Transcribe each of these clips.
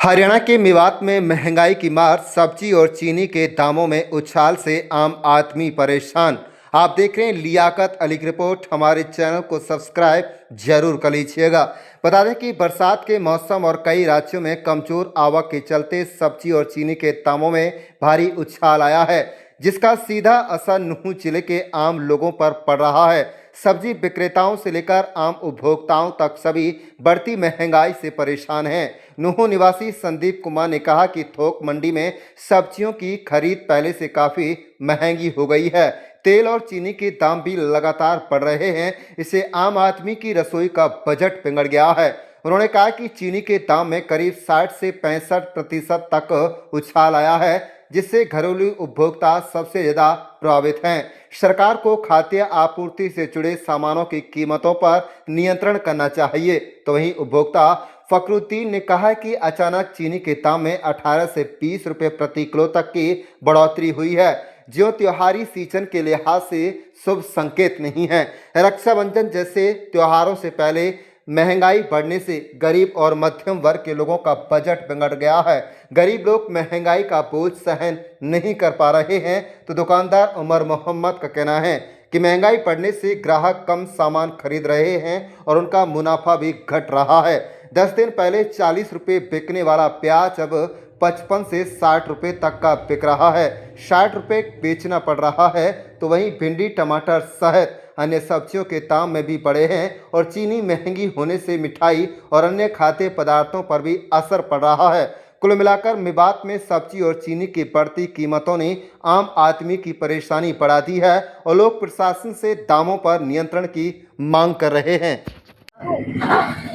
हरियाणा के मेवात में महंगाई की मार, सब्जी और चीनी के दामों में उछाल से आम आदमी परेशान। आप देख रहे हैं लियाकत अली की रिपोर्ट। हमारे चैनल को सब्सक्राइब जरूर कर लीजिएगा। बता दें कि बरसात के मौसम और कई राज्यों में कमजोर आवक के चलते सब्जी और चीनी के दामों में भारी उछाल आया है, जिसका सीधा असर नूंह जिले के आम लोगों पर पड़ रहा है। सब्जी विक्रेताओं से लेकर आम उपभोक्ताओं तक सभी बढ़ती महंगाई से परेशान हैं। नूंह निवासी संदीप कुमार ने कहा कि थोक मंडी में सब्जियों की खरीद पहले से काफ़ी महंगी हो गई है। तेल और चीनी के दाम भी लगातार बढ़ रहे हैं। इससे आम आदमी की रसोई का बजट बिगड़ गया है। उन्होंने कहा कि चीनी के दाम में करीब 60 से 65% तक उछाल आया है, जिससे घरेलू उपभोक्ता सबसे ज़्यादा प्रभावित हैं। सरकार को खाद्य आपूर्ति से जुड़े सामानों की कीमतों पर नियंत्रण करना चाहिए। तो वहीं उपभोक्ता फखरुद्दीन ने कहा कि अचानक चीनी के दाम में 18 से 20 रुपये प्रति किलो तक की बढ़ोतरी हुई है, जो त्योहारी सीजन के लिहाज से शुभ संकेत नहीं है। रक्षाबंधन जैसे त्योहारों से पहले महंगाई बढ़ने से गरीब और मध्यम वर्ग के लोगों का बजट बिगड़ गया है। गरीब लोग महंगाई का बोझ सहन नहीं कर पा रहे हैं। तो दुकानदार उमर मोहम्मद का कहना है कि महंगाई बढ़ने से ग्राहक कम सामान खरीद रहे हैं और उनका मुनाफा भी घट रहा है। 10 दिन पहले 40 रुपये बिकने वाला प्याज अब 55 से 60 रुपये तक का बिक रहा है। 60 रुपये बेचना पड़ रहा है। तो वहीं भिंडी, टमाटर सहित अन्य सब्जियों के दाम में भी बढ़े हैं और चीनी महंगी होने से मिठाई और अन्य खाद्य पदार्थों पर भी असर पड़ रहा है। कुल मिलाकर मेवात में सब्जी और चीनी की बढ़ती कीमतों ने आम आदमी की परेशानी बढ़ा दी है और लोग प्रशासन से दामों पर नियंत्रण की मांग कर रहे हैं।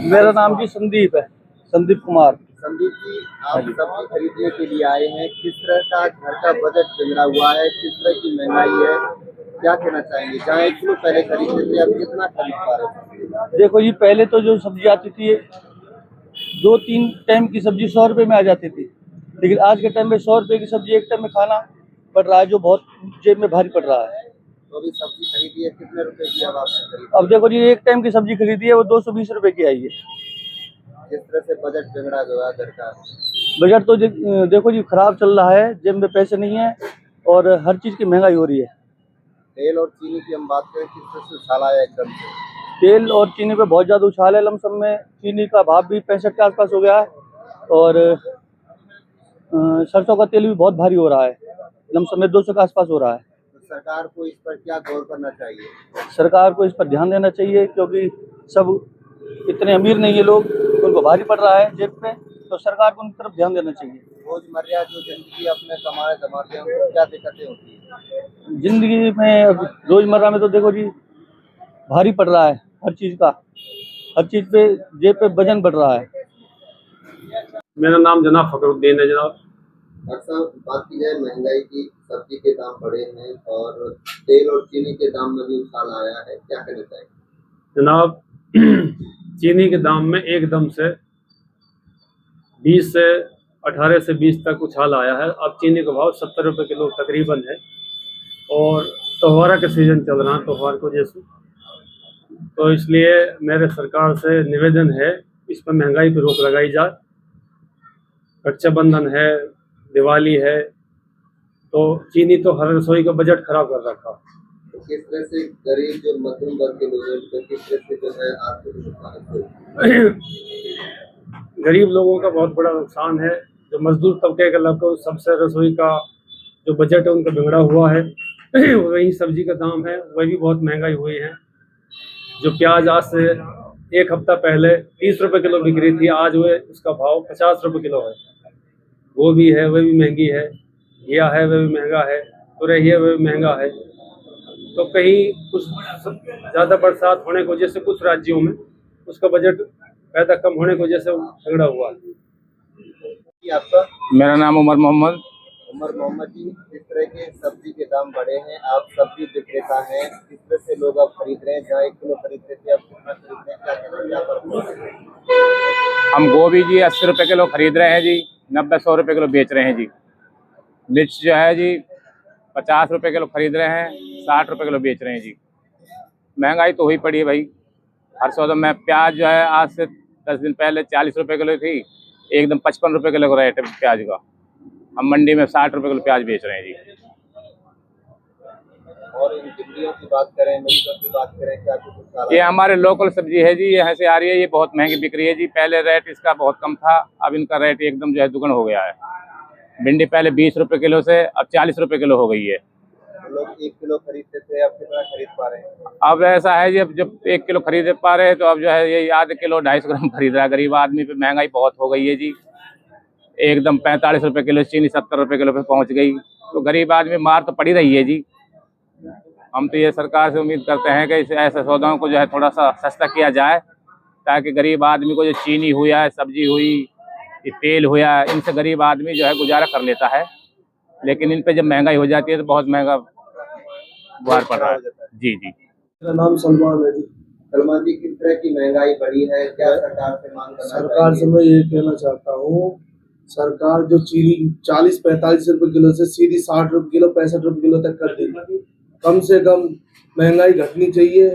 मेरा नाम जी संदीप है, संदीप कुमार। संदीप जी, आप सब्जी खरीदने के लिए आए हैं। किस तरह का घर का बजट बिगड़ा हुआ है, किस तरह की महंगाई है, क्या कहना चाहेंगे? जहाँ 1 किलो पहले खरीदते थे, अब कितना खरीद पा रहे हैं? देखो जी, पहले तो जो सब्जी आती थी 2-3 टाइम की सब्जी 100 रुपये में आ जाती थी, लेकिन आज के टाइम में 100 रुपये की सब्जी एक टाइम में खाना पड़ रहा है, जो बहुत जेब में भारी पड़ रहा है। तो अभी सब्जी खरीदी है, कितने रुपए की अब आपने खरीदी? अब देखो जी, एक टाइम की सब्जी खरीदी है वो 220 रुपये की आई है। किस तरह से बजट बिगड़ा हुआ है घर का? बजट तो देखो जी खराब चल रहा है, जेब में पैसे नहीं है और हर चीज़ की महंगाई हो रही है। तेल और चीनी की हम बात करें, किस तरह से उछाल आया एकदम से? तेल और चीनी पे बहुत ज़्यादा उछाल है। लमसम में चीनी का भाव भी 65 के आसपास हो गया है और सरसों का तेल भी बहुत भारी हो रहा है, लमसम में 200 के आसपास हो रहा है। तो सरकार को इस पर क्या गौर करना चाहिए? सरकार को इस पर ध्यान देना चाहिए, क्योंकि सब इतने अमीर नहीं है लोग, उनको भारी पड़ रहा है जेब पे, तो सरकार को उनकी तरफ ध्यान देना चाहिए। रोजमर्रा जो जिंदगी अपने कमाए धमाते हैं, उनको क्या दिक्कतें होती है? जिंदगी में अब रोजमर्रा में तो देखो जी भारी पड़ रहा है, हर चीज़ का, हर चीज़ पे जेब पे वजन बढ़ रहा है। मेरा नाम जनाब फखरुद्दीन है जनाब। अक्सर बात की जाए महंगाई की, सब्जी के दाम बढ़े हैं और तेल और चीनी के दाम में भी उछाल आया है, क्या कहना चाहिए? जनाब चीनी के दाम में एकदम से 18 से 20 तक उछाल आया है। अब चीनी का भाव 70 रुपये किलो तकरीबन है और त्योहार के सीज़न चल रहा है, त्योहार की वजह से। तो इसलिए मेरे सरकार से निवेदन है, इस पर महंगाई पर रोक लगाई जाए। रक्षाबंधन है, दिवाली है, तो चीनी तो हर रसोई का बजट खराब कर रखा। किस तरह से गरीब जो मध्यम वर्ग के लोग हैं, उनको किस तरह से जो है आर्थिक नुकसान? गरीब लोगों का बहुत बड़ा नुकसान है। जो मजदूर तबके का लगभग सबसे रसोई का जो बजट है उनका बिगड़ा हुआ है। वही सब्जी का दाम है, वह भी बहुत महंगाई हुई है। जो प्याज आज से 1 हफ्ता पहले 30 रुपये किलो बिक रही थी, आज वह उसका भाव 50 रुपये किलो है। गोभी है वह भी महंगी है, घिया है वह भी महंगा है, तुरई है वह भी महंगा है। तो कहीं कुछ ज़्यादा बरसात होने की वजह से कुछ राज्यों में उसका बजट पैदा कम होने की वजह से बिगड़ा हुआ है। आपका? मेरा नाम उमर मोहम्मद। उमर मोहम्मद जी, किस तरह के सब्जी के दाम बढ़े हैं? आप सब्जी विक्रेता हैं, किस तरह से लोग अब खरीद रहे हैं? जहाँ 1 किलो खरीदते थे, अब कितना खरीद रहे हैं? क्या कहना है, यहाँ पर? हम गोभी जी 80 रुपये किलो खरीद रहे हैं जी, 90-100 रुपये किलो बेच रहे हैं जी। मिर्च जो है जी 50 रुपये किलो खरीद रहे हैं, 60 रुपये किलो बेच रहे हैं जी। महंगाई तो हुई पड़ी है भाई हर सौदा में। प्याज जो है आज से 10 दिन पहले 40 रुपये किलो थी, एकदम 55 रुपये किलो का रेट है प्याज का। हम मंडी में 60 रुपये किलो प्याज बेच रहे हैं जी। और इन भिंडियों की बात करें, मिर्चों की बात करें, क्या कुछ उसका ये हमारे लोकल सब्जी है जी, यहाँ से आ रही है, ये बहुत महंगी बिक रही है जी। पहले रेट इसका बहुत कम था, अब इनका रेट एकदम जो है दुगना हो गया है। भिंडी पहले 20 रुपये किलो से अब 40 रुपये किलो हो गई है। लोग 1 किलो खरीदते थे, अब कितना खरीद पा रहे हैं? अब ऐसा है जी, अब जब 1 किलो खरीद पा रहे हैं तो अब जो है ये आधे किलो 250 ग्राम खरीद रहा है। गरीब आदमी पे महंगाई बहुत हो गई है जी, एकदम 45 रुपये किलो चीनी 70 रुपये किलो पे पहुंच गई, तो गरीब आदमी मार तो पड़ी रही है जी। हम तो ये सरकार से उम्मीद करते हैं कि ऐसे सौदाओं को जो है थोड़ा सा सस्ता किया जाए, ताकि गरीब आदमी को जो चीनी हुआ, सब्जी हुई, ये तेल हुआ, इनसे गरीब आदमी जो है गुजारा कर लेता है। लेकिन इन पे जब महंगाई हो जाती है तो बहुत महंगा बुहार पड़ रहा है। जी जी। मेरा नाम सलमान है जी। सलमान जी, किस तरह की महंगाई बढ़ी है, क्या सरकार से मांग करना सरकार से चाहिए? मैं ये कहना चाहता हूँ, सरकार जो चीनी 40-45 रुपए किलो से सीधी 60 रुपए किलो 65 रुपए किलो तक कर देगी। कम से कम महंगाई घटनी चाहिए।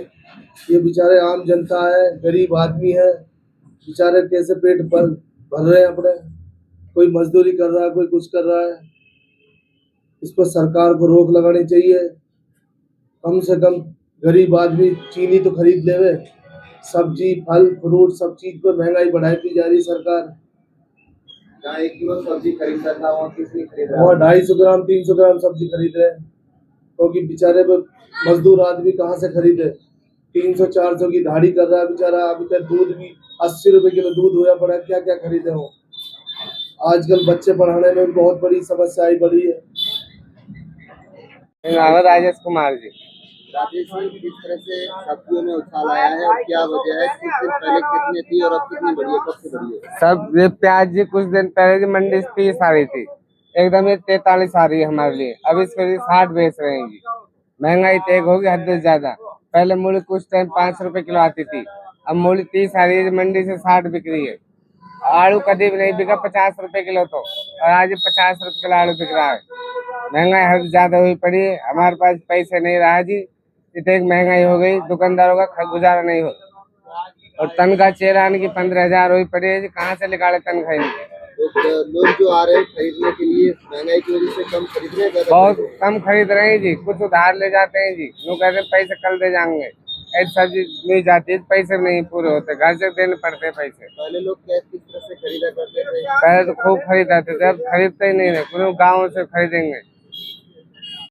ये बेचारे आम जनता है, गरीब आदमी है, बेचारे कैसे पेट भर रहे हैं अपने। कोई मजदूरी कर रहा है, कोई कुछ कर रहा है। इस पर सरकार को रोक लगानी चाहिए। कम से कम गरीब आदमी चीनी तो खरीद लेवे, सब्जी फल फ्रूट सब चीज पर महंगाई बढ़ाती जा रही सरकार। जहाँ 1 किलो सब्जी खरीदता था, वहाँ कितनी खरीद रहा वहाँ है? 250 ग्राम 300 ग्राम सब्जी खरीद रहे हैं, क्योंकि बेचारे पे मजदूर आदमी कहाँ से खरीदे। 300-400 की दाढ़ी कर रहा है बेचारा। अभी तक दूध भी 80 रुपए किलो दूध हुआ पड़ा, क्या क्या खरीदे हो। आजकल बच्चे पढ़ाने में बहुत बड़ी समस्या आई पड़ी है। राजेश कुमार जी। राजेश जी, किस तरह से सब्जियों में उछाल आया है और क्या वजह है? कुछ दिन पहले कितनी थी और अब कितनी बढ़ी है, कब से बढ़ी है? सब ये प्याज जी कुछ दिन पहले जी मंडी से 30 आ रही थी, एकदम ये 43 आ रही है हमारे लिए। अब इस पर 60 बेच रहे हैं जी। महंगाई तेज होगी हद से ज्यादा। पहले मूली कुछ टाइम 5 रुपए किलो आती थी, अब मूली 30 आ रही है, मंडी से 60 बिक रही है। आलू कभी भी नहीं बिका 50 रुपए किलो, तो और आज 50 रुपए किलो आलू बिक रहा है। महंगाई हद से ज्यादा हुई पड़ी है, हमारे पास पैसे नहीं रहा जी, इतनी महंगाई हो गई, दुकानदारों का गुजारा नहीं हो। और तनख्वाह चेरान की 15,000 हुई पड़ी है जी, कहाँ से निकाले तनख्वाह इनकी। लोग जो आ रहे हैं खरीदने के लिए, महंगाई की वजह से कम खरीद रहे हैं, ज्यादा बहुत खरीद रहे हैं? कम खरीद रहे हैं जी, कुछ उधार ले जाते हैं जी। वो कहते हैं पैसे कल दे जाएंगे, ऐसी सब्जी मिल जाती है, पैसे नहीं पूरे होते, घर से देने पड़ते हैं पैसे। पहले लोग क्या किस तरह से खरीदा करते थे? पहले तो खूब खरीदाते थे, अब खरीदते ही नहीं रहे, गाँव से खरीदेंगे।